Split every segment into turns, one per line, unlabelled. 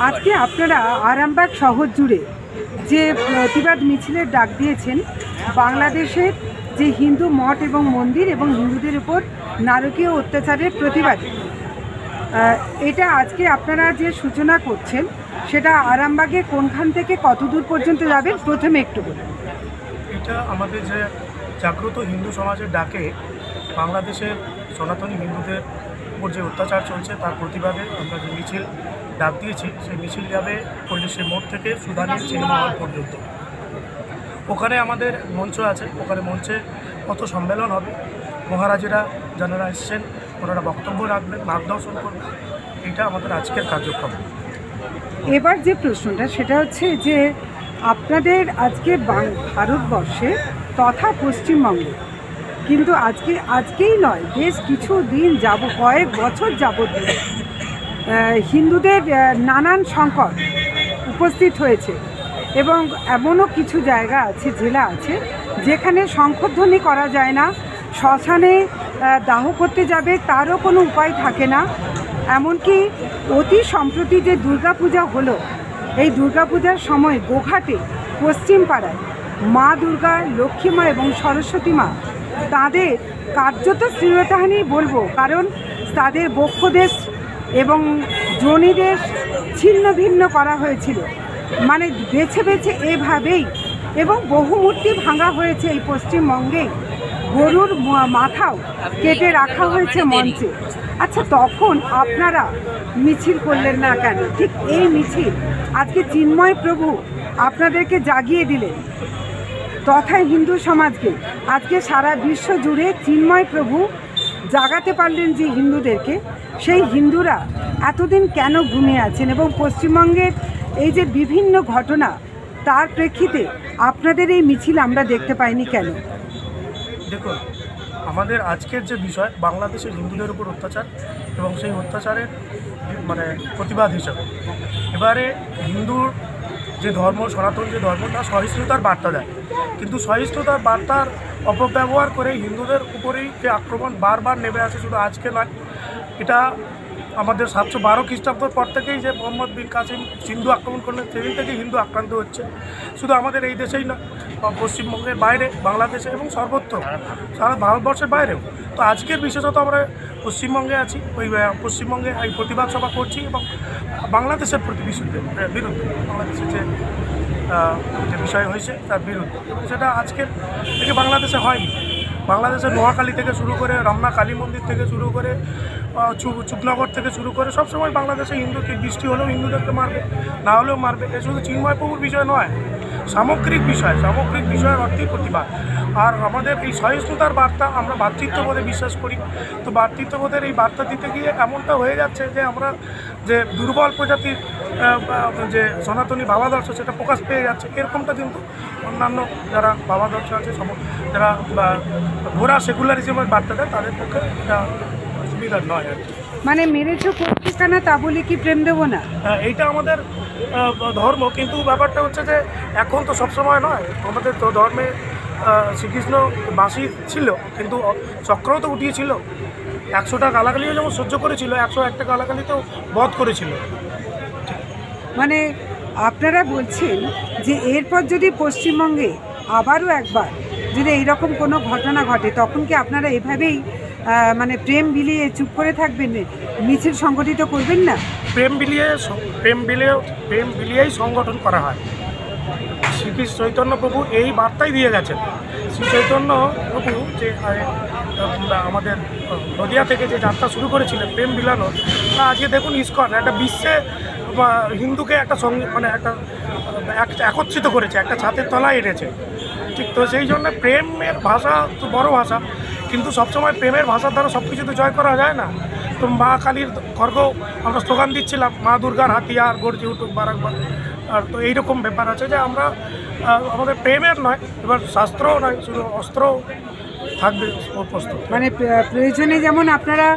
আজকে আপনারা আরামবাগ শহর জুড়ে যে প্রতিবাদ মিছিলের ডাক দিয়েছেন বাংলাদেশের যে হিন্দু মঠ এবং মন্দির এবং হিন্দুদের উপর নারকীয় অত্যাচারের প্রতিবাদে, এটা আজকে আপনারা যে সূচনা করছেন সেটা আরামবাগে কোনখান থেকে কত দূর পর্যন্ত যাবেন প্রথমে একটু বলুন।
এটা আমাদের যে জাগ্রত হিন্দু সমাজের ডাকে বাংলাদেশের সনাতনী হিন্দুদের উপর যে অত্যাচার চলছে তার প্রতিবাদে আমরা যে মিছিল ডাক দিয়েছি, সেই মিছিল যাবে পল্লীশ্রী মোড় থেকে সুধানীর সিনেমা হল পর্যন্ত। ওখানে আমাদের মঞ্চ আছে, ওখানে মঞ্চে কত সম্মেলন হবে, মহারাজেরা যারা এসছেন ওনারা বক্তব্য রাখবেন, মার্গদর্শন করবেন। এটা আমাদের আজকের কার্যক্রম।
এবার যে প্রশ্নটা সেটা হচ্ছে যে আপনাদের আজকে ভারতবর্ষে তথা পশ্চিমবঙ্গে কিন্তু আজকেই নয়, বেশ কিছু দিন কয়েক বছর যাবত হিন্দুদের নানান সংকট উপস্থিত হয়েছে এবং এমনও কিছু জায়গা আছে, জেলা আছে যেখানে শঙ্খধ্বনি করা যায় না, শ্মশানে দাহ করতে যাবে তারও কোনো উপায় থাকে না। এমনকি অতি সম্প্রতি যে দুর্গাপূজা হলো, এই দুর্গাপূজার সময় গোঘাটে পশ্চিম পাড়ায় মা দুর্গা, লক্ষ্মী মা এবং সরস্বতী মা তাদের কার্যত শ্লীলতাহানি বলবো, কারণ তাদের বক্ষদেশ এবং যোনিদেশ ছিন্ন ভিন্ন করা হয়েছিল, মানে বেছে বেছে এভাবেই, এবং বহু মূর্তি ভাঙা হয়েছে এই পশ্চিমবঙ্গে, গরুর মাথাও কেটে রাখা হয়েছে মঞ্চে। আচ্ছা, তখন আপনারা মিছিল করলেন না কেন? ঠিক এই মিছিল আজকে চিন্ময় প্রভু আপনাদেরকে জাগিয়ে দিলেন, তথা হিন্দু সমাজকে আজকে সারা বিশ্ব জুড়ে চিন্ময় প্রভু জাগাতে পারলেন যে হিন্দুদেরকে, সেই হিন্দুরা এতদিন কেন ঘুমিয়ে আছেন এবং পশ্চিমবঙ্গের এই যে বিভিন্ন ঘটনা তার প্রেক্ষিতে আপনাদের এই মিছিল আমরা দেখতে পাইনি কেন?
দেখুন, আমাদের আজকের যে বিষয় বাংলাদেশের হিন্দুদের উপর অত্যাচার এবং সেই অত্যাচারের প্রতিবাদ হিসাবে এবারে হিন্দুর যে ধর্ম, সনাতন যে ধর্ম, তা সহিষ্ণুতার বার্তা দেয়, কিন্তু সহিষ্ণুতার বার্তার অপব্যবহার করে হিন্দুদের উপরেই যে আক্রমণ বারবার নেমে আসে, শুধু আজকে নয়, এটা আমাদের 712 খ্রিস্টাব্দের পর থেকেই যে মোহাম্মদ বিন কাসিম সিন্ধু আক্রমণ করলেন সেদিন থেকেই হিন্দু আক্রান্ত হচ্ছে। শুধু আমাদের এই দেশেই না, পশ্চিমবঙ্গের বাইরে, বাংলাদেশে এবং সর্বত্র সারা ভারতবর্ষের বাইরেও। তো আজকের বিশেষত আমরা পশ্চিমবঙ্গে আছি, ওই পশ্চিমবঙ্গে এই প্রতিবাদ সভা করছি এবং বাংলাদেশের বিরুদ্ধে বাংলাদেশের যে বিষয় হয়েছে তার বিরুদ্ধে, এবং সেটা আজকের থেকে বাংলাদেশে হয়নি। বাংলাদেশের নোয়াখালী থেকে শুরু করে রমনা কালী মন্দির থেকে শুরু করে চুপনগর থেকে শুরু করে সবসময় বাংলাদেশে হিন্দুকে বৃষ্টি হলেও হিন্দুদেরকে মারবে, না হলেও মারবে। এ শুধু চিন্ময় প্রভুর বিষয় নয়, সামগ্রিক বিষয়ের অর্থেই প্রতিবাদ। আর আমাদের এই সহিষ্ণুতার বার্তা, আমরা ভ্রাতৃত্ববোধে বিশ্বাস করি, তো ভ্রাতৃত্ববোধের এই বার্তা দিতে গিয়ে এমনটা হয়ে যাচ্ছে যে আমরা যে দুর্বল প্রজাতির যে সনাতনী ভাবাদর্শ সেটা প্রকাশ পেয়ে যাচ্ছে। এরকমটা কিন্তু অন্যান্য যারা ভাবাদর্শ আছে, যারা ঘোরা সেকুলারিজমের বার্তা দেয়, তাদের পক্ষে এটা সুবিধার নয় আর কি।
মানে মেরেছো ঠিকানা তা বলে কি প্রেম দেবো না,
এইটা আমাদের ধর্ম, কিন্তু ব্যাপারটা হচ্ছে যে এখন তো সবসময় নয়। আমাদের তো ধর্মে শ্রীকৃষ্ণ বাঁশি ছিল, কিন্তু চক্রও তো উঠিয়েছিল। 100টা গালাগালিও যেমন সহ্য করেছিল, 101টা গালাগালিতেও বধ করেছিল।
মানে আপনারা বলছেন যে এরপর যদি পশ্চিমবঙ্গে আবারও একবার যদি এইরকম কোনো ঘটনা ঘটে, তখন কি আপনারা এভাবেই মানে প্রেম বিলিয়ে চুপ করে থাকবেন, মিছিল সংগঠিত করবেন না?
প্রেম বিলিয়েই সংগঠন করা হয়। শ্রীকৃষ্ণ চৈতন্য প্রভু এই বার্তাই দিয়ে গেছেন। শ্রী চৈতন্য প্রভু যে আমাদের নদিয়া থেকে যে যাত্রা শুরু করেছিলেন প্রেম বিলানোর, তা আজকে দেখুন ইসকন একটা বিশ্বে হিন্দুকে একটা একটা একত্রিত করেছে, একটা ছাদের তলায় এনেছে। ঠিক তো সেই জন্য প্রেমের ভাষা তো বড় ভাষা, কিন্তু সবসময় প্রেমের ভাষার দ্বারা সব কিছু তো জয় করা যায় না। তো মা কালীর খড়গ আমরা স্লোগান দিচ্ছিলাম, মা দুর্গার হাতিয়ার গর্জে উঠুক বারাকবার। আর তো এইরকম ব্যাপার আছে যে আমরা আমাদের প্রেমের নয়, এবার শাস্ত্রও নয়, শুধু অস্ত্রও থাকবে প্রস্তুত।
মানে প্রয়োজনে যেমন আপনারা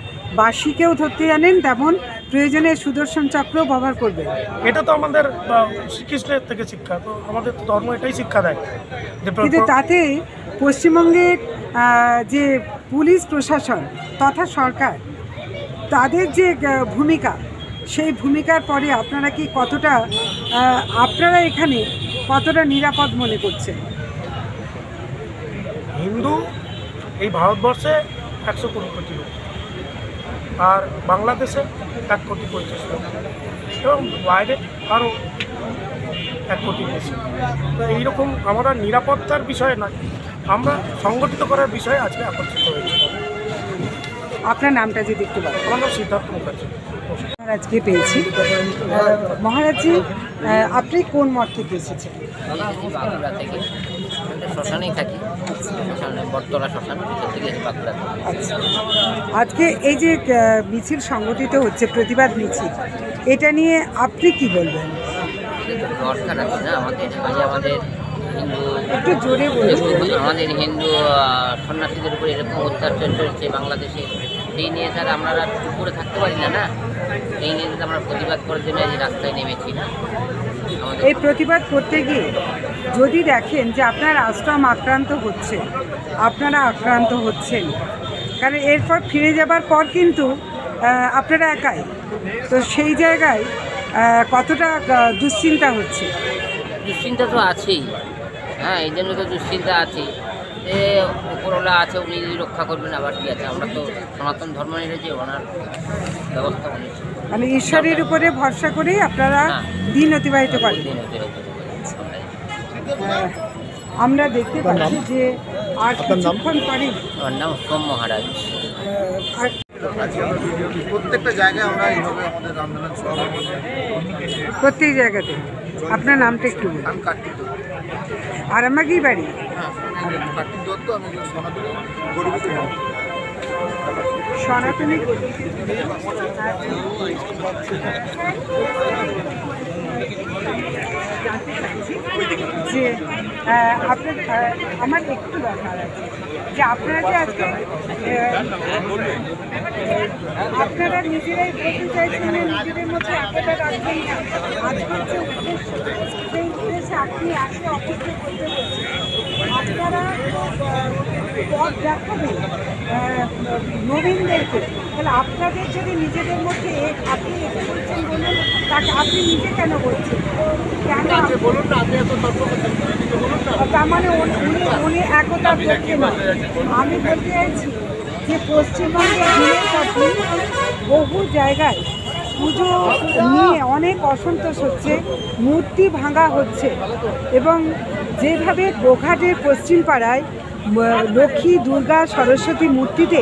বাঁশিকেও ধরতে জানেন, তেমন প্রয়োজনে সুদর্শন চক্রও ব্যবহার করবে।
এটা তো আমাদের শ্রীকৃষ্ণের থেকে শিক্ষা, তো আমাদের তো ধর্ম এটাই শিক্ষা দেয়।
কিন্তু তাতে পশ্চিমবঙ্গের যে পুলিশ প্রশাসন তথা সরকার তাদের যে ভূমিকা, সেই ভূমিকার পরে আপনারা কি কতটা আপনারা এখানে কতটা নিরাপদ মনে করছেন?
হিন্দু এই ভারতবর্ষে 120 কোটি লোক, আর বাংলাদেশে 1 কোটি 50 লোক, এবং বাইরে আরও 1 কোটি বেশি। তো এইরকম আমরা নিরাপত্তার বিষয়ে নয়, আমরা সংগঠিত করার বিষয়ে আজকে আকর্ষিত হয়েছি।
আপনার নামটা যদি একটু বলেন।
আমার নাম সিদ্ধার্থ মুখার্জি।
মহারাজকে পেয়েছি। মহারাজজি, আপনি কোন মঠ থেকে এসেছেন?
বাঁকুড়া থেকে, শ্মশানেই থাকি, শ্মশানে বটতলা শ্মশান থেকে বাঁকুড়া থেকে।
আচ্ছা, আজকে এই যে মিছিল সংগঠিত হচ্ছে, প্রতিবাদ মিছিল, এটা নিয়ে আপনি কি বলবেন?
দরকার আছে না আমাদের, আমাদের হিন্দু,
একটু জোরে বলুন।
আমাদের হিন্দু সন্ন্যাসীদের উপর এরকম অত্যাচার চলছে বাংলাদেশে, সেই নিয়ে স্যার আমরা চুপ করে থাকতে পারি না। না, এই নিয়ে আমরা প্রতিবাদ করার জন্য এই রাস্তায় নেমেছি। না,
এই প্রতিবাদ করতে গিয়ে যদি দেখেন যে আপনার আশ্রম আক্রান্ত হচ্ছে, আপনারা আক্রান্ত হচ্ছেন, কারণ এরপর ফিরে যাবার পর কিন্তু আপনারা একাই, তো সেই জায়গায় কতটা দুশ্চিন্তা হচ্ছে?
দুশ্চিন্তা তো আছেই। হ্যাঁ, এই জন্য তো দুশ্চিন্তা আছে যে উপরওয়ালা আছে, উনি যদি রক্ষা করবেন, আবার কি আছে, আমরা তো সনাতন ধর্ম নিয়েছি, ওনার ব্যবস্থা নিয়েছি।
মানে ঈশ্বরের উপরে ভরসা করেই আপনারা দিন অতিবাহিত করেন। আমরা দেখতে পাচ্ছি যে আর কিছুক্ষণ পরেই
আমার নাম সোম মহারাজ।
আর
প্রত্যেকটা জায়গায় আমরা এইভাবে আমাদের আন্দোলন সভা
প্রত্যেক জায়গাতে। আপনার নামটা একটু বলুন।
আমি কার্তিক দত্ত।
আর আমাকেই বাড়ি
কার্তিক দত্ত, আমি একজন সনাতনী গরিবী
সনাতনী যে আপনার আমার একটু দরকার আছে যে আপনারা যে আজকে আপনারা নিজেরাই বলতে চাইছেন নিজেদের মধ্যে এতটা রাখবেন না, আজকের যে উদ্দেশ্য সেই উদ্দেশ্যে আপনি আজকে অপেক্ষা করতে বলছেন, আপনারা পথ দেখাবেন নবীনদেরকে, তাহলে আপনাদের যদি নিজেদের মধ্যে আপনি এসে বলছেন বলুন, তাকে আপনি নিজে কেন বলছেন? কেন বলুন না, আপনি এত তর্ক করছেন, তার মানে উনি একতার পক্ষে নয়। আমি বলতে চাইছি যে পশ্চিমবঙ্গে দিনের পর দিন বহু জায়গায় পুজো নিয়ে অনেক অসন্তোষ হচ্ছে, মূর্তি ভাঙা হচ্ছে, এবং যেভাবে গোঘাটের পশ্চিম পাড়ায় লক্ষ্মী, দুর্গা, সরস্বতী মূর্তিতে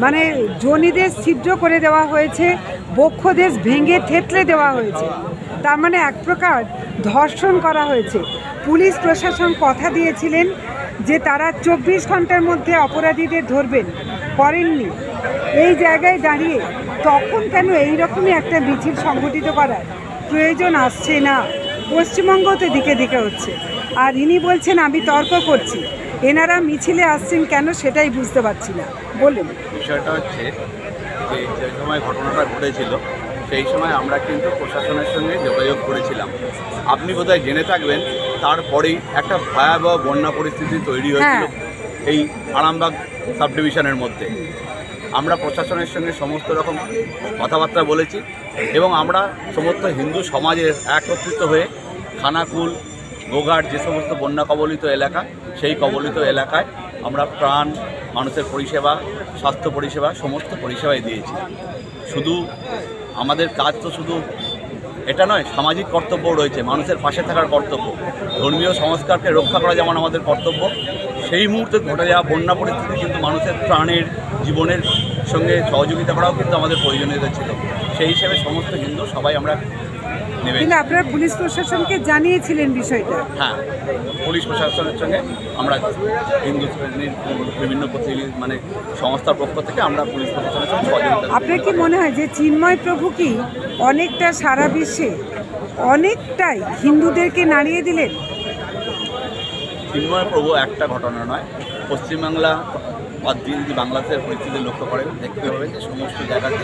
মানে জনিদের ছিদ্র করে দেওয়া হয়েছে, বক্ষদেশ ভেঙে থেতলে দেওয়া হয়েছে, তার মানে এক প্রকার ধর্ষণ করা হয়েছে। পুলিশ প্রশাসন কথা দিয়েছিলেন যে তারা 24 ঘন্টার মধ্যে অপরাধীদের ধরবেন, করেননি। এই জায়গায় দাঁড়িয়ে তখন কেন এইরকমই একটা মিছিল সংগঠিত করার প্রয়োজন আসছে না? পশ্চিমবঙ্গ তো দিকে দিকে হচ্ছে, আর ইনি বলছেন আমি তর্ক করছি, এনারা মিছিলে আসছেন কেন সেটাই বুঝতে পারছি না। বলুন।
বিষয়টা হচ্ছে যে যে সময় ঘটনাটা ঘটেছিল সেই সময় আমরা কিন্তু প্রশাসনের সঙ্গে যোগাযোগ করেছিলাম। আপনি বোধহয় জেনে থাকবেন, তারপরেই একটা ভয়াবহ বন্যা পরিস্থিতি তৈরি হয়েছিল এই আরামবাগ সাব ডিভিশনের মধ্যে। আমরা প্রশাসনের সঙ্গে সমস্ত রকম কথাবার্তা বলেছি, এবং আমরা সমস্ত হিন্দু সমাজের একত্রিত হয়ে খানাকুল, গোঘাট যে সমস্ত বন্যা কবলিত এলাকা, সেই কবলিত এলাকায় আমরা ত্রাণ, মানুষের পরিষেবা, স্বাস্থ্য পরিষেবা, সমস্ত পরিষেবাই দিয়েছি। শুধু আমাদের কাজ তো শুধু এটা নয়, সামাজিক কর্তব্যও রয়েছে, মানুষের পাশে থাকার কর্তব্য, ধর্মীয় সংস্কারকে রক্ষা করা যেমন আমাদের কর্তব্য, সেই মুহূর্তে ঘটে যাওয়া বন্যা পরিস্থিতি কিন্তু মানুষের প্রাণের, জীবনের সঙ্গে সহযোগিতা করাও কিন্তু আমাদের প্রয়োজনীয়তা ছিল। সেই হিসেবে সমস্ত হিন্দু সবাই আমরা নেবে।
কিন্তু আপনারা পুলিশ প্রশাসনকে জানিয়েছিলেন বিষয়টা?
হ্যাঁ, পুলিশ প্রশাসনের সঙ্গে আমরা হিন্দু বিভিন্ন প্রতিনিধি মানে সংস্থার পক্ষ থেকে আমরা পুলিশ প্রশাসনের সঙ্গে সহযোগিতা।
আপনার কি মনে হয় যে চিন্ময় প্রভু কি অনেকটা সারা বিশ্বে অনেকটাই হিন্দুদেরকে নাড়িয়ে দিলেন?
চিন্ময় প্রভু একটা ঘটনা নয়, পশ্চিমবাংলা বাদ দিয়ে যদি বাংলাদেশের পরিস্থিতি লক্ষ্য করেন, দেখতে হবে যে সমস্ত জায়গাতে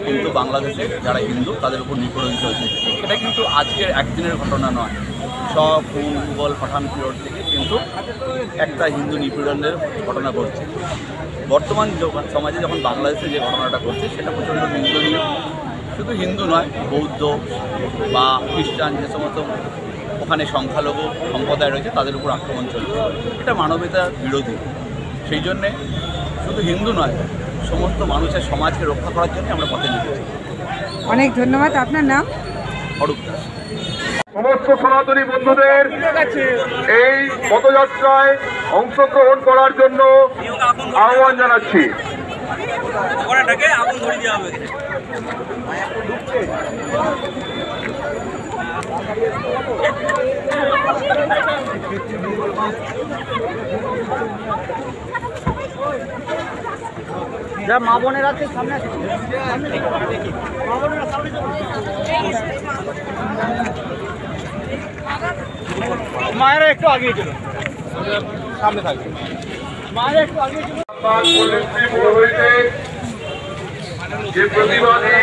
কিন্তু বাংলাদেশে যারা হিন্দু তাদের উপর নিপীড়ন চলছে। সেটা কিন্তু আজকের একদিনের ঘটনা নয়, সব মুঘল পাঠান পিরিয়ড থেকে কিন্তু একটা হিন্দু নিপীড়নের ঘটনা ঘটছে। বর্তমান সমাজে যখন বাংলাদেশে যে ঘটনাটা ঘটছে সেটা প্রচণ্ড নিন্দনীয়। শুধু হিন্দু নয়, বৌদ্ধ বা খ্রিস্টান যে সমস্ত ওখানে সংখ্যালঘু সম্প্রদায় রয়েছে তাদের উপর আক্রমণ চলছে, এটা মানবতার বিরোধী। সেই জন্যে শুধু হিন্দু নয়, সমস্ত মানুষের সমাজকে রক্ষা করার জন্য আমরা পথে নেমেছি।
অনেক ধন্যবাদ। আপনার নাম?
অরূপ দাস।
সমস্ত সনাতনী বন্ধুদের এই পদযাত্রায় অংশগ্রহণ করার জন্য আহ্বান জানাচ্ছি।
মা বোনের আছে সামনে মায়েরা একটু আগে চলো, সামনে থাকবে মায়েরা একটু আগে চলো। যে প্রতিবাদী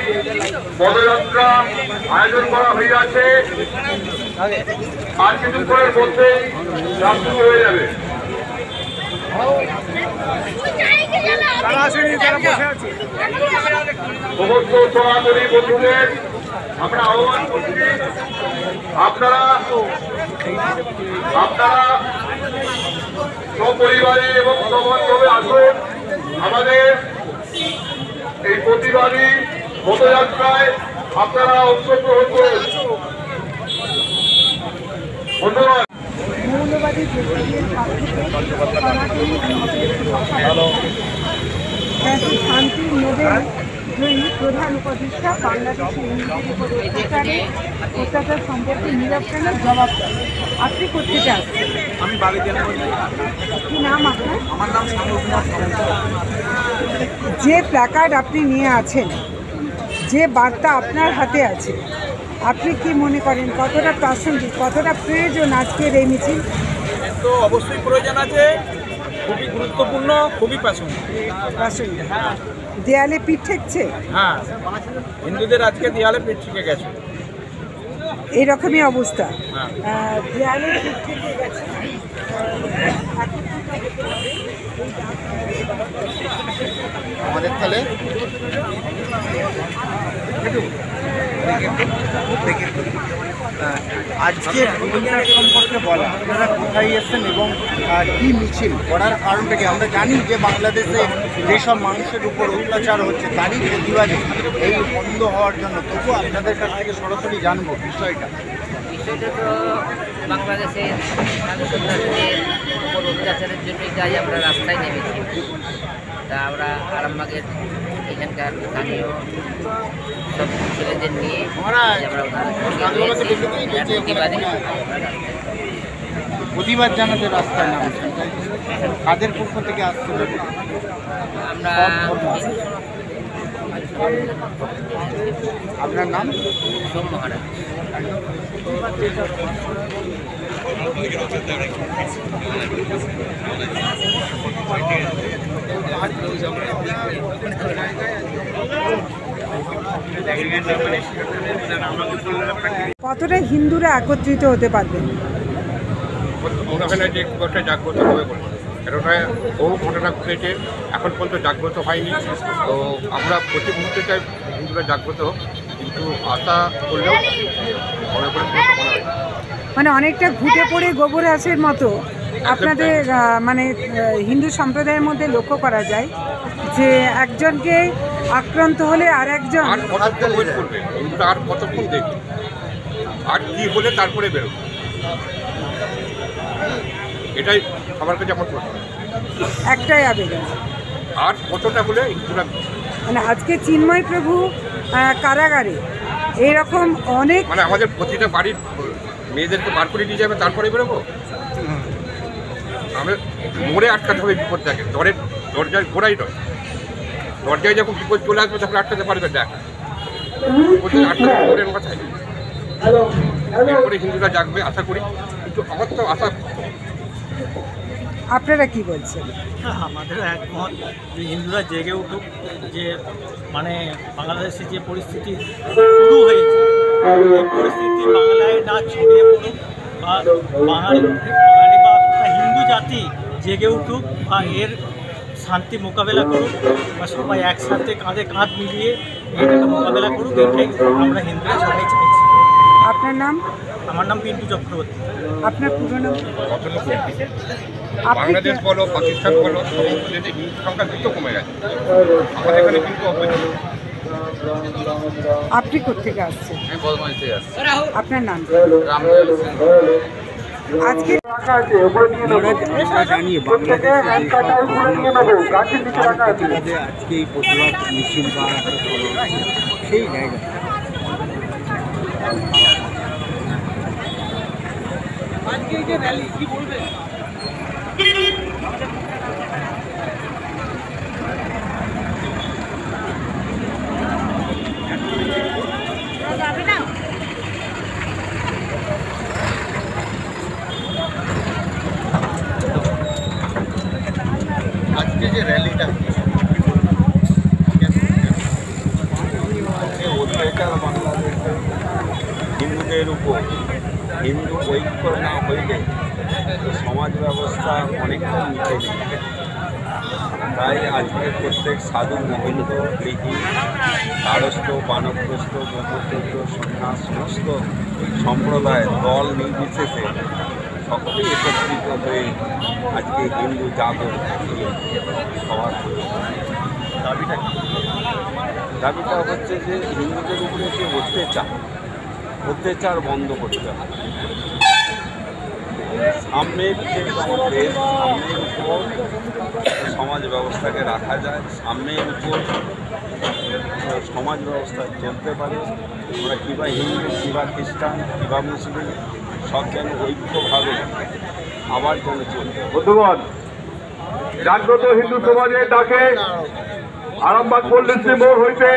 পদযাত্রা আয়োজন করা হইয়াছে আর কিছুক্ষণের মধ্যেই শুরু হয়ে যাবে। সমস্ত সনাতনী বন্ধুদের আমরা আহ্বান করছি, আপনারা সপরিবারে এবং সমানভাবে আসুন আমাদের এই প্রতিবাদী পদযাত্রায় আপনারা অংশগ্রহণ করুন। ধন্যবাদ।
মৌলবাদী শান্তি নোবেল জয়ী প্রধান উপদেষ্টা বাংলাদেশের হিন্দুদের উপর অত্যাচার সম্পর্কে নীরব কেন জবাব দেন। আপনি কোথেকে আসছেন?
আমি বালিদিয়ান।
কি নাম আপনার?
আমার নাম শামুল কুমার।
যে প্ল্যাকার্ড আপনি নিয়ে আছেন, যে বার্তা আপনার হাতে আছে, আপনি কি মনে করেন কতটা প্রাসঙ্গিক, কতটা প্রয়োজন আজকের এই মিছিল?
তো অবশ্যই প্রয়োজন আছে, খুবই গুরুত্বপূর্ণ, খুবই প্রাসঙ্গিক। হ্যাঁ
দেয়ালে পিঠ ঠেকছে?
হ্যাঁ, হিন্দুদের আজকে দেয়ালে পিঠ থেকে গেছে।
এইরকমই অবস্থা।
হ্যাঁ।
দেয়ালে পিঠ থেকে গেছে।
আমাদের তাহলে আজকের রবীন্দ্রনাথ সম্পর্কে বলা, আপনারা কোথায় এসেছেন এবং কি মিছিল করার কারণটা কি? আমরা জানি যে বাংলাদেশে যেসব মানুষের উপর অত্যাচার হচ্ছে তারই প্রতিবাদে এই বন্ধ হওয়ার জন্য, তবু আপনাদের কাছ থেকে সরাসরি জানবো বিষয়টা।
বিষয়টা তো বাংলাদেশের সন্ত্রাসীদের উপর অত্যাচারের জন্যই তাই আমরা রাস্তায় নেমেছি। তা আমরা আরামবাগের এখানকার স্থানীয় সব ছেলেদের নিয়ে আমরা
প্রতিবাদ জানাতে রাস্তায় নামছেন, কাদের পক্ষ থেকে আসছিল?
আমরা
আপনার নাম?
সোম মহারাজ।
কতটা হিন্দুরা একত্রিত হতে পারবেন?
ওখানে যে খুব একটা জাগ্রত হবে বলবো, কেননা বহু ঘটনা ঘটেছে, এখন পর্যন্ত জাগ্রত হয়নি। তো আমরা প্রতি মুহূর্তে চাই হিন্দুরা জাগ্রত হোক, কিন্তু আশা করলেও মনে করে মনে হয়
মানে অনেকটা ঘুটে পড়ে গোবর হাসের মতো আপনাদের মানে হিন্দু সম্প্রদায়ের মধ্যে লক্ষ্য করা যায় যে একজনকে আক্রান্ত হলে আর একজন
আর কতক্ষণ ওয়েট করবে, হিন্দুরা আর কতক্ষণ দেখবে, আর কী হলে তারপরে বেরোবে, এটাই সবার কাছে আমার প্রশ্ন।
একটাই আবেদন,
আর কতটা হলে হিন্দুরা
মানে আজকে চিন্ময় প্রভু কারাগারে এরকম অনেক
মানে আমাদের প্রতিটা বাড়ির মেয়েদেরকে বার করে নিয়ে যাবে তারপরে বেরোবো? আমরা মোড়ে আটকাতে হবে বিপদ থাকে, দরজায় ঘোরাই নয়, দরজায় যখন বিপদ চলে আসবে তখন আটকাতে পারবে না, আটকাতে মোড়ের কথায়। এরপরে হিন্দুরা জাগবে আশা করি, কিন্তু আমার তো আশা।
আপনারা কি বলছেন?
আমাদের একমত যে হিন্দুরা জেগে উঠুক, যে মানে বাংলাদেশে যে পরিস্থিতি শুরু হয়েছে এই পরিস্থিতি বাংলায় না ছড়িয়ে পড়ুক, আর বাঙালি বা হিন্দু জাতি জেগে উঠুক বা এর শান্তি মোকাবেলা করুক বা সবাই একসাথে কাঁধে কাঁধ মিলিয়ে এইটাকে মোকাবেলা করুক, এটাই আমরা হিন্দুরা সবাই চাইছি।
আপনার নাম?
আমার নাম পিন্টু চক্রবর্তী।
আপনার পুরো নাম?
বাংলাদেশ বলো, পাকিস্তান বলো, সমস্ত দেশে হিন্দু সংখ্যা দ্রুত কমে গেছে। আমাদের এখানে কিন্তু অপরিচিত।
আপনি কোথেকে আসছেন?
আমি বর্ধমান থেকে আসছি।
আপনার নাম?
রামলাল সিং।
আজকে
আমরা জানি বাংলাদেশে আজকে এই প্রতিবাদ মিছিল বা সেই জায়গা
আজকে যে র্যালি কি বলবেন?
আজকে যে র্যালিটা অত্যাচার বাংলাদেশের হিন্দুদের উপর, হিন্দু ঐক্য না হইলে সমাজ ব্যবস্থা অনেকটা নিচে নেই। তাই আজকে প্রত্যেক সাধু মহিন্দ গৃহী দ্বারস্থ বানপ্রস্থ ব্রহ্মপুত্র সন্ন্যাস সমস্ত সম্প্রদায় দল নির্বিশেষে সকলেই একত্রিত হয়ে আজকে হিন্দু জাগর সবার দাবিটা দাবিটা হচ্ছে যে হিন্দুদের উপরে যে অত্যাচার বন্ধ করতে হবে। সাম্যের যে দেশ, সাম্যের উপর সমাজ ব্যবস্থাকে রাখা যায়, সাম্যের উপর সমাজ ব্যবস্থা চলতে পারে। আমরা কিংবা হিন্দু কিংবা খ্রিস্টান কিংবা মুসলিম সব যেন ঐক্যভাবে আবার যেন চলতে পারে।
বন্ধুগণ, জাগ্রত হিন্দু সমাজের ডাকে আরামবাগ পল্লীশ্রী মোড় হইতে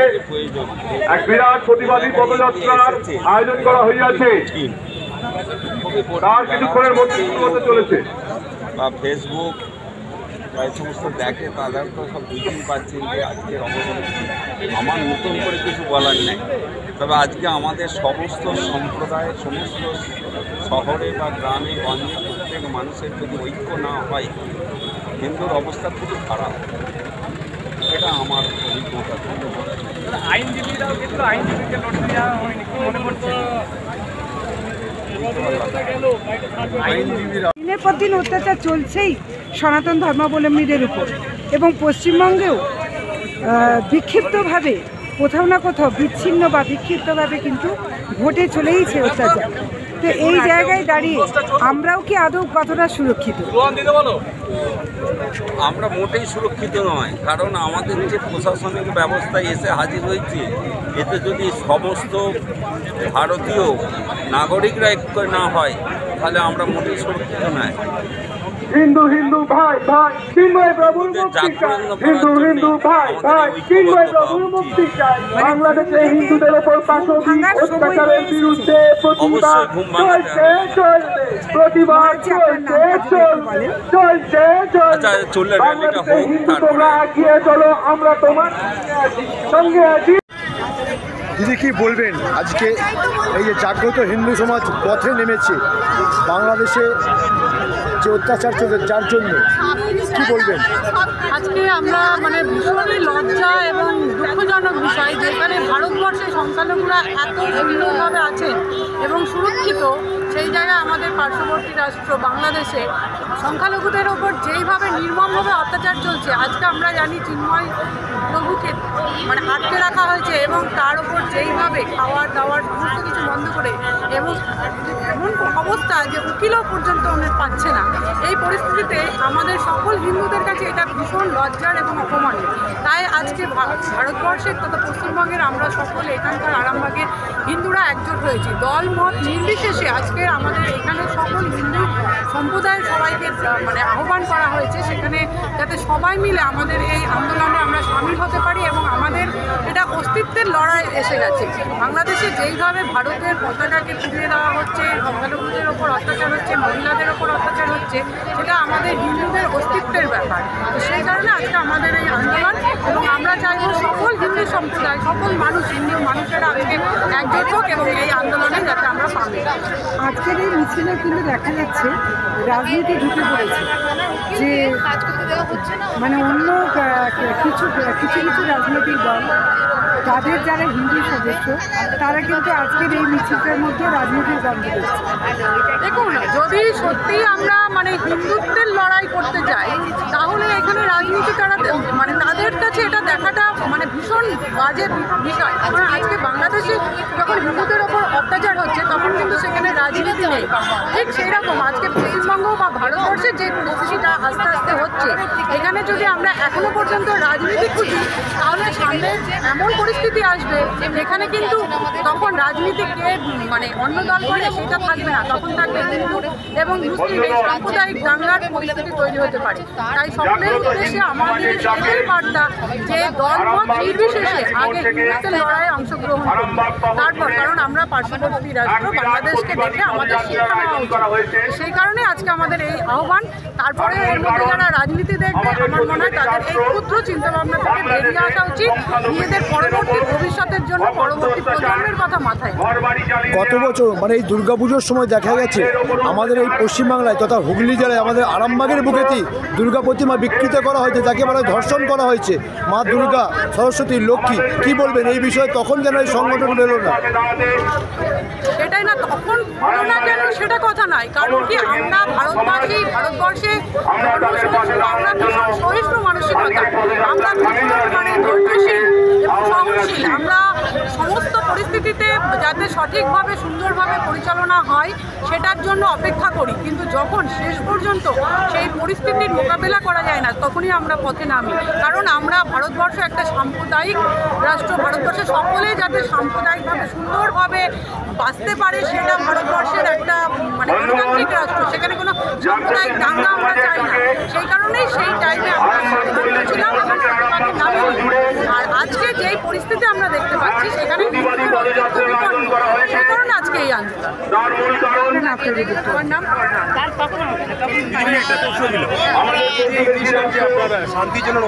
এক বিরাট প্রতিবাদী পদযাত্রার আয়োজন করা হইয়াছে। তার কিছুক্ষণের মধ্যে শুরু হতে চলেছে।
বা ফেসবুক বা এই সমস্ত দেখে তাদের তো সব বুঝতেই পারছেন যে আজকের অবদান। আমার নতুন করে কিছু বলার নেই, তবে আজকে আমাদের সমস্ত সম্প্রদায়, সমস্ত শহরে বা গ্রামে গঞ্জে প্রত্যেক মানুষের যদি ঐক্য না হয়, হিন্দুর অবস্থা খুবই খারাপ। এটা আমার অভিজ্ঞতা।
আইনজীবীরাও কিন্তু আইনজীবীকে নোটিশ দেওয়া হয়নি, কি মনে করছে?
দিনের পর দিন অত্যাচার চলছেই সনাতন ধর্মাবলম্বীদের উপর, এবং পশ্চিমবঙ্গেও বিক্ষিপ্তভাবে কোথাও না কোথাও বিচ্ছিন্ন বা বিক্ষিপ্তভাবে কিন্তু ঘটে চলেইছে অত্যাচার। তো এই জায়গায় দাঁড়িয়ে আমরাও কি আদৌ কতটা সুরক্ষিত?
আমরা মোটেই সুরক্ষিত নয়, কারণ আমাদের যে প্রশাসনিক ব্যবস্থায় এসে হাজির হয়েছে, এতে যদি সমস্ত ভারতীয় নাগরিকরা ঐক্য না হয়, তাহলে আমরা মোটেই সুরক্ষিত নয়।
হিন্দু হিন্দু ভাই ভাই চিন্ময় প্রভুর মুক্তি চাই, হিন্দু হিন্দু ভাই ভাই চিন্ময় প্রভুর মুক্তি চাই। বাংলাদেশে হিন্দুদের উপর পাশবিক অত্যাচারের বিরুদ্ধে প্রতিবাদ চলছে চলছে, প্রতিবাদ চলছে চলছে চলছে চলছে। বাংলাদেশে হিন্দু তোমরা এগিয়ে চলো, আমরা তোমার সঙ্গে আছি।
দিদি কি বলবেন, আজকে এই যে জাগ্রত হিন্দু সমাজ পথে নেমেছে বাংলাদেশে যে অত্যাচার চলছে যার জন্য, কি বলবেন?
আজকে আমরা ভীষণই লজ্জা এবং দুঃখজনক বিষয়, যেখানে ভারতবর্ষে সংখ্যালঘুরা এত সুন্দরভাবে আছেন এবং সুরক্ষিত, সেই জায়গায় আমাদের পার্শ্ববর্তী রাষ্ট্র বাংলাদেশে সংখ্যালঘুদের ওপর যেইভাবে নির্মমভাবে অত্যাচার চলছে। আজকে আমরা জানি চিন্ময় প্রভুকে আটকে রাখা হয়েছে এবং তার উপর যেইভাবে খাওয়ার দাওয়ার সমস্ত কিছু বন্ধ করে, এবং এমন অবস্থা যে উকিলও পর্যন্ত ওনার পাচ্ছে না। এই পরিস্থিতিতে আমাদের সকল হিন্দুদের কাছে এটা ভীষণ লজ্জার এবং অপমানের। তাই আজকে ভারতবর্ষের তথা পশ্চিমবঙ্গের আমরা সকলে এখানকার আরামবাগের হিন্দুরা একজোট হয়েছি, দল মত নির্বিশেষে। আজকে আমাদের এখানে সকল হিন্দু সম্প্রদায়ের সবাইকে আহ্বান করা হয়েছে, সেখানে যাতে সবাই মিলে আমাদের এই আন্দোলনে আমরা সামিল হতে পারি, এবং আমাদের এটা অস্তিত্বের লড়াই এসে গেছে। বাংলাদেশে যেইভাবে ভারতের পতাকাকে পুড়িয়ে দেওয়া হচ্ছে, সংখ্যালঘুদের ওপর অত্যাচার হচ্ছে, মহিলাদের ওপর অত্যাচার হচ্ছে, সেটা আমাদের হিন্দুদের অস্তিত্বের ব্যাপার। তো সেই কারণে আজকে আমাদের এই আন্দোলন, এবং আমরা চাইব সকল হিন্দু সম্প্রদায়, সকল মানুষ, হিন্দু মানুষেরা আজকে একজোট হোক এবং এই আন্দোলনে যাতে আমরা পাবো।
আজকের এই মিছিলে কিন্তু দেখা যাচ্ছে রাজনীতি ঢুকে পড়েছে, যে মানে অন্য কিছু কিছু রাজনৈতিক দল, তাদের যারা হিন্দু সদস্য, তারা কিন্তু আজকের এই মিছিলটার মধ্যে রাজনীতির গন্ধ দিচ্ছে।
দেখুন, যদি সত্যি আমরা মানে হিন্দুত্বের লড়াই করতে যাই, তাহলে এখানে রাজনীতি তারা মানে তাদের কাছে এটা দেখাটা মানে ভীষণ বাজে বিষয়। কারণ আজকে বাংলাদেশে যখন হিন্দুদের ওপর অত্যাচার হচ্ছে, তখন কিন্তু সেখানে রাজনীতি নেই। ঠিক সেই রকম আজকে পশ্চিমবঙ্গ বা ভারতবর্ষের যে পরিস্থিতিটা আস্তে আস্তে হচ্ছে, এখানে যদি আমরা এখনো পর্যন্ত রাজনীতি খুঁজি, তাহলে সামনে এমন পরিস্থিতি আসবে যেখানে কিন্তু তখন রাজনীতি কে মানে অন্য দল করে সেটা থাকবে না, তখন থাকবে হিন্দু এবং মুসলিম এই সাম্প্রদায়িক দাঙ্গার পরিস্থিতি তৈরি হতে পারে। তাই সকলের উদ্দেশ্যে আমাদের এটাই বার্তা যে দলমত নির্বিশেষে আগে হিন্দুত্বের লড়াইয়ে অংশগ্রহণ করুন, তারপর, কারণ আমরা পার্শ্ববর্তী রাষ্ট্র বাংলাদেশকে দেখে আমাদের শিক্ষা নেওয়া উচিত। সেই কারণে আজকে আমাদের এই আহ্বান। তারপরে এর মধ্যে যারা রাজনীতি দেখবে, আমার মনে হয় তাদের এই ক্ষুদ্র চিন্তাভাবনা থেকে বেরিয়ে আসা উচিত, নিজেদের পরবর্তী ভবিষ্যতের জন্য পরবর্তী প্রজন্মের কথা মাথায়।
গত বছর মানে এই দুর্গাপুজোর সময় দেখা গেছে আমাদের এই পশ্চিমবাংলায় তথা হুগলি জেলায় আমাদের আরামবাগের বুকেতেই দুর্গা প্রতিমা বিকৃত করা হয়েছে, যাকে বলা হয় ধর্ষণ করা হয়েছে। মা দুর্গা, সরস্বতী, লক্ষ্মী, কি বলবেন এই বিষয়ে? তখন কেন এই সংগঠন বেরো না?
সেটাই না, তখন হলো না কেন সেটা কথা নয়। কারণ কি, আমরা ভারতবাসী, ভারতবর্ষে আমরা ভীষণ সহিষ্ণু মানসিকতা, আমরা মানে ধৈর্যশীল এবং সহনশীল। আমরা সমস্ত পরিস্থিতিতে যাতে সঠিকভাবে সুন্দরভাবে পরিচালনা হয় সেটার জন্য অপেক্ষা করি, কিন্তু যখন শেষ পর্যন্ত সেই পরিস্থিতির মোকাবেলা করা যায় না, তখনই আমরা পথে নামি। কারণ আমরা ভারতবর্ষ একটা সাম্প্রদায়িক রাষ্ট্র, ভারতবর্ষে সকলেই যাতে সাম্প্রদায়িকভাবে সুন্দরভাবে বাঁচতে পারে, সেটা ভারতবর্ষের একটা মানে গণতান্ত্রিক রাষ্ট্র, সেখানে কোনো সাম্প্রদায়িক দাঙ্গা আমরা চাই না। সেই কারণেই সেই টাইমে আমরা ছিলাম এবং আর আজকে যেই পরিস্থিতি আমরা দেখতে পাচ্ছি, সেখানে সেই কারণে আজকে এই আন্দোলন। আমার নাম
শান্তির জন্য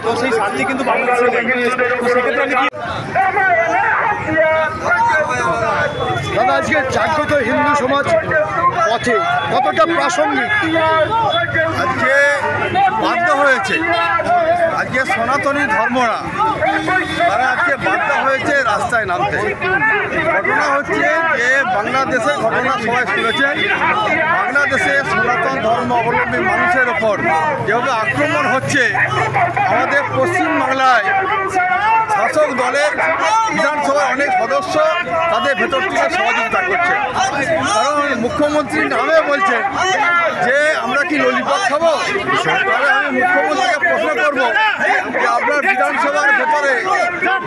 তো সেই শান্তি কিন্তু বাংলাদেশে নেই।
দাদা, আজকে জাগ্রত হিন্দু সমাজ পথে কতটা প্রাসঙ্গিক?
আজকে বাধ্য হয়েছে, আজকে সনাতনী ধর্মরা তারা আজকে বাধ্য হয়েছে রাস্তায় নামতে। ঘটনা হচ্ছে যে বাংলাদেশের ঘটনা সবাই শুনেছেন, বাংলাদেশে সনাতন ধর্ম অবলম্বী মানুষের ওপর যেভাবে আক্রমণ হচ্ছে, আমাদের পশ্চিমবাংলায় শাসক দলের বিধানসভার অনেক সদস্য তাদের ভেতর থেকে সহযোগিতা করছে। কারণ মুখ্যমন্ত্রী নামে বলছেন যে আমরা কি ললিপপ খাবো, তাহলে আমি মুখ্যমন্ত্রীকে প্রশ্ন করবো যে আপনার বিধানসভার ভেতরে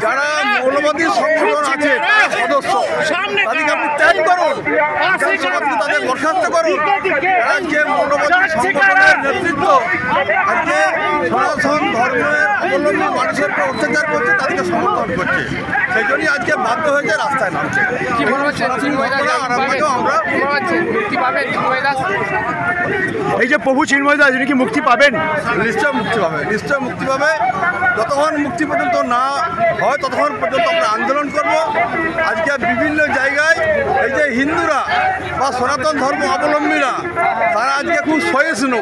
যারা মৌলবাদী সংগঠন আছে তার সদস্য, তাদেরকে আপনি ত্যাগ করুন, বিধানসভা থেকে তাদের বরখাস্ত করুন। আজকে মৌলবাদী সংগঠনের নেতৃত্ব আজকে সনাতন ধর্মের অবলম্বী মানুষের উপর অত্যাচার করছে, তাদেরকে সমর্থন করছে। সেই জন্যই আজকে বাধ্য হয়েছে রাস্তায় নামছে। আমরা
এই যে প্রভু চিন্ময় দাস, কি মুক্তি পাবেন?
নিশ্চয় মুক্তি পাবে, নিশ্চয় মুক্তি পাবে। যতক্ষণ মুক্তি পর্যন্ত না হয় ততক্ষণ পর্যন্ত আমরা আন্দোলন করব। আজকে বিভিন্ন জায়গায় এই যে হিন্দুরা বা সনাতন ধর্ম অবলম্বীরা তারা আজকে খুব সহিষ্ণু।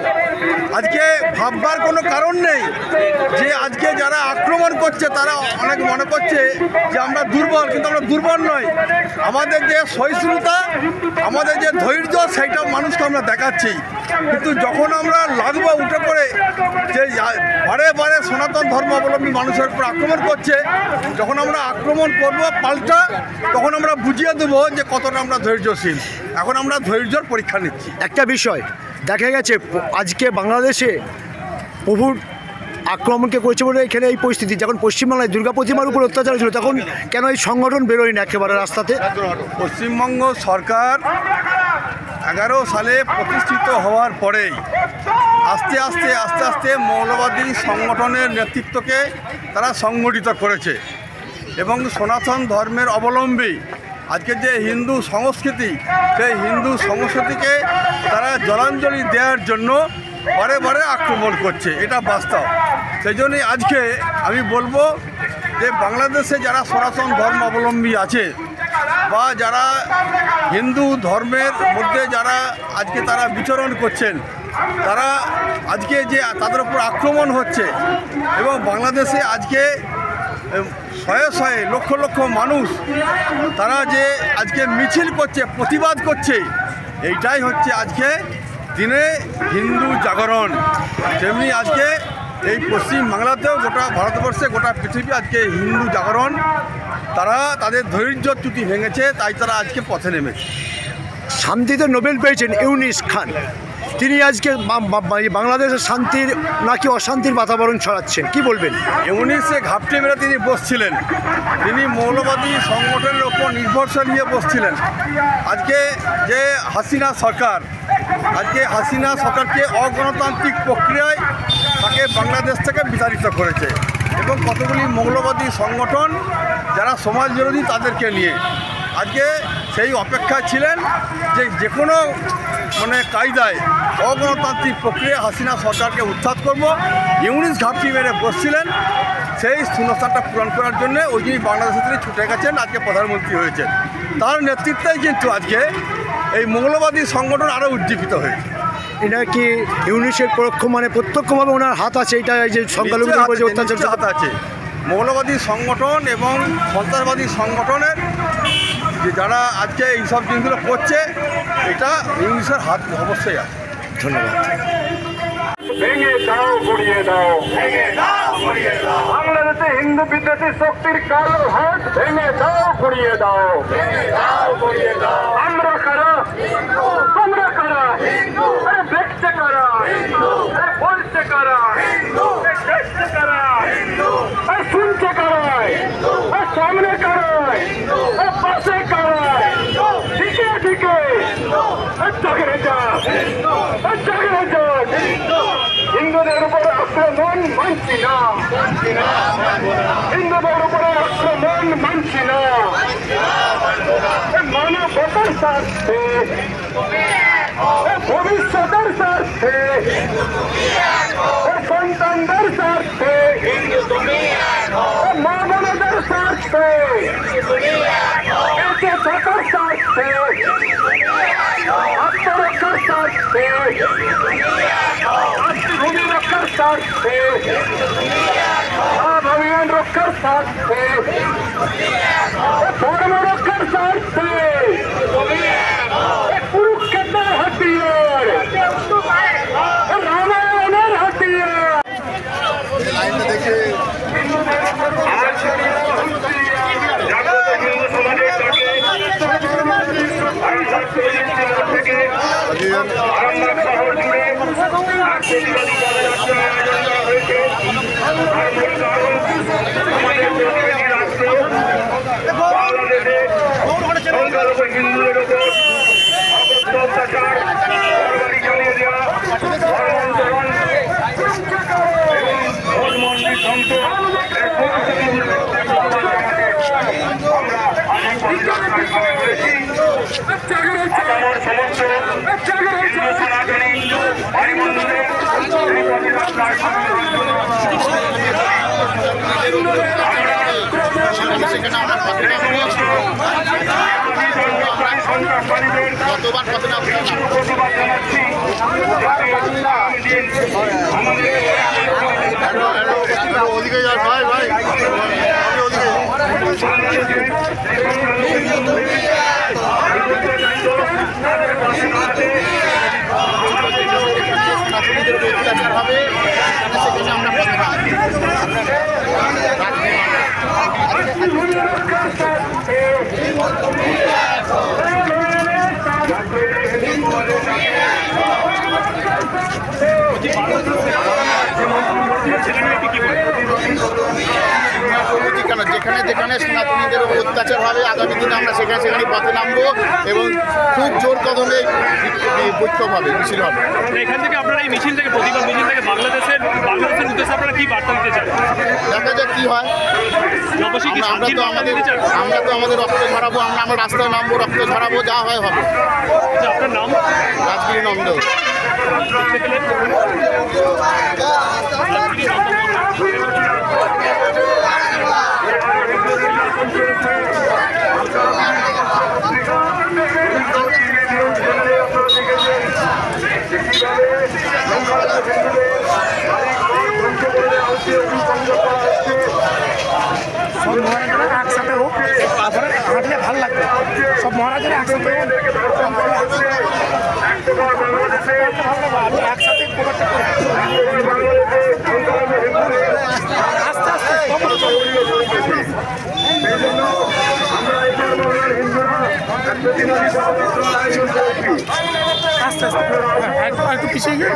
আজকে ভাববার কোনো কারণ নেই যে আজকে যারা আক্রমণ করছে তারা অনেক মনে করছে যে আমরা দুর্বল, কিন্তু আমরা দুর্বল নই। আমাদের যে সহিষ্ণুতা, আমাদের যে ধৈর্য, সেইটা মানুষকে আমরা দেখাচ্ছি। কিন্তু যখন আমরা লাগবো উঠে পড়ে যে বারে বারে সনাতন ধর্ম অবলম্বী মানুষের উপর আক্রমণ করছে, যখন আমরা আক্রমণ করব পাল্টা, তখন আমরা বুঝিয়ে দেবো যে কতটা আমরা ধৈর্যশীল। এখন আমরা ধৈর্যর পরীক্ষা নিচ্ছি।
একটা বিষয় দেখা গেছে, আজকে বাংলাদেশে প্রভুর আক্রমণকে করেছে বলে এখানে এই পরিস্থিতি। যখন পশ্চিমবাংলায় দুর্গা প্রতিমার উপর অত্যাচার ছিল, তখন কেন এই সংগঠন বেরোয় না একেবারে রাস্তাতে?
পশ্চিমবঙ্গ সরকার 11 সালে প্রতিষ্ঠিত হওয়ার পরেই আস্তে আস্তে আস্তে আস্তে মৌলবাদী সংগঠনের নেতৃত্বকে তারা সংগঠিত করেছে এবং সনাতন ধর্মের অবলম্বী
আজকের যে হিন্দু সংস্কৃতি, সেই হিন্দু সংস্কৃতিকে তারা জলাঞ্জলি দেওয়ার জন্য বারে বারে আক্রমণ করছে, এটা বাস্তব। সেই জন্যই আজকে আমি বলবো যে বাংলাদেশে যারা সনাতন ধর্মাবলম্বী আছে বা যারা হিন্দু ধর্মের মধ্যে যারা আজকে তারা বিচরণ করছেন, তারা আজকে যে তাদের উপর আক্রমণ হচ্ছে এবং বাংলাদেশে আজকে শয়ে শয়ে লক্ষ লক্ষ মানুষ তারা যে আজকে মিছিল করছে, প্রতিবাদ করছে, এইটাই হচ্ছে আজকে দিনে হিন্দু জাগরণ। তেমনি আজকে এই পশ্চিম বাংলাতেও গোটা ভারতবর্ষে গোটা পৃথিবী আজকে হিন্দু জাগরণ, তারা তাদের ধৈর্যচ্যুতি ভেঙেছে, তাই তারা আজকে পথে নেমেছে।
শান্তিতে নোবেল পেয়েছেন ইউনুস খান, তিনি আজকে বাংলাদেশের শান্তির নাকি অশান্তির বাতাবরণ ছড়াচ্ছেন, কি বলবেন?
ইউনুসে ঘাপটি মেরে তিনি বসছিলেন, তিনি মৌলবাদী সংগঠনের ওপর নির্ভরশীল নিয়ে বসছিলেন। আজকে যে হাসিনা সরকারকে অগণতান্ত্রিক প্রক্রিয়ায় তাকে বাংলাদেশ থেকে বিতাড়িত করেছে এবং কতগুলি মৌলবাদী সংগঠন যারা সমাজ বিরোধী তাদেরকে নিয়ে আজকে সেই অপেক্ষায় ছিলেন যে কোনো কায়দায় অগণতান্ত্রিক প্রক্রিয়া হাসিনা সরকারকে উৎখাত করব। ইউনুস ঘাপটি মেরে বসছিলেন, সেই শূন্যস্থানটা পূরণ করার জন্য ওই দিনই বাংলাদেশে তিনি ছুটে গেছেন, আজকে প্রধানমন্ত্রী হয়েছেন। তার নেতৃত্বেই কিন্তু আজকে এই মৌলবাদী সংগঠন আরও উজ্জীবিত হয়েছে।
এটা কি ইউনুসের প্রত্যক্ষভাবে ওনার হাত আছে? এটা এই যে সংখ্যালঘুদের উপর যে অত্যাচার
হাত আছে, মৌলবাদী সংগঠন এবং সন্ত্রাসবাদী সংগঠনের যে যারা আজকে এইসব জিনিসগুলো করছে, এটা ইংলিশের হাত অবশ্যই আছে।
ধন্যবাদ।
ভেঙে দাও, গড়িয়ে দাও, বাংলাদেশে হিন্দু বিদ্বেষী শক্তির কালো হাত ভেঙে দাও, গড়িয়ে দাও। আমরা কারা, তোমরা কারা, দেখছে কারা, বলছে কারা, দেখছে কারা, শুনছে কারা, সামনে কারা, পাশে কারা, দিকে দিকে জাগরে যা, জাগরে যা। হিন্দুদের উপরে আক্রমণ মানছি না, হিন্দুদের উপরে আক্রমণ মানছি না। মানবতার স্বার্থে, ভবিষ্যতের স্বার্থে, সন্তানদের স্বার্থে, মা বোনদের স্বার্থে, বেঁচে থাকার স্বার্থে, আত্মরক্ষার স্বার্থে, মাতৃভূমি রক্ষার স্বার্থে, অভিযান রক্ষার স্বার্থে, ধর্ম রক্ষার স্বার্থে, কুরুক্ষেত্রের হাতিয়ার, রামায়ণের হাতিয়ার। হিন্দুদের উপর অত্যাচার চালিয়ে দেওয়া, ধর্মান্তরণ এবং মন্দির ধ্বংস, আমার সমস্ত হিন্দু সনাতনী ভাই বন্ধুদের প্রতিবাদ জানাচ্ছি।
ওদিকে যান ভাই, ভাই
কি
কেন, যেখানে যেখানে সনাতনীদের উপর অত্যাচার হবে আগামী দিনে আমরা সেখানে সেখানে পথে নামবো এবং খুব জোর কদমে বিক্ষোভ হবে, মিছিল হবে।
এখান থেকে আপনারা এই মিছিল থেকে প্রতিবাদ মিছিল থেকে বাংলাদেশের উদ্দেশ্যে আপনারা কি বার্তা দিতে চান?
দেখা যাক কি হয়। আমরা তো আমাদের রক্ত ঝরাবো, আমরা রাস্তায় নামবো, রক্ত ঝরাবো, যা হয় হবে।
আপনার নাম?
রাজগিরি নন্দ।
সব মহারাজারা একসাথে হোক, তারপরে হাঁটলে ভালো লাগবে। সব মহারাজারা একসাথে হোক, আমি একসাথে আস্তে আস্তে আস্তে আস্তে একটু পিছিয়ে গিয়ে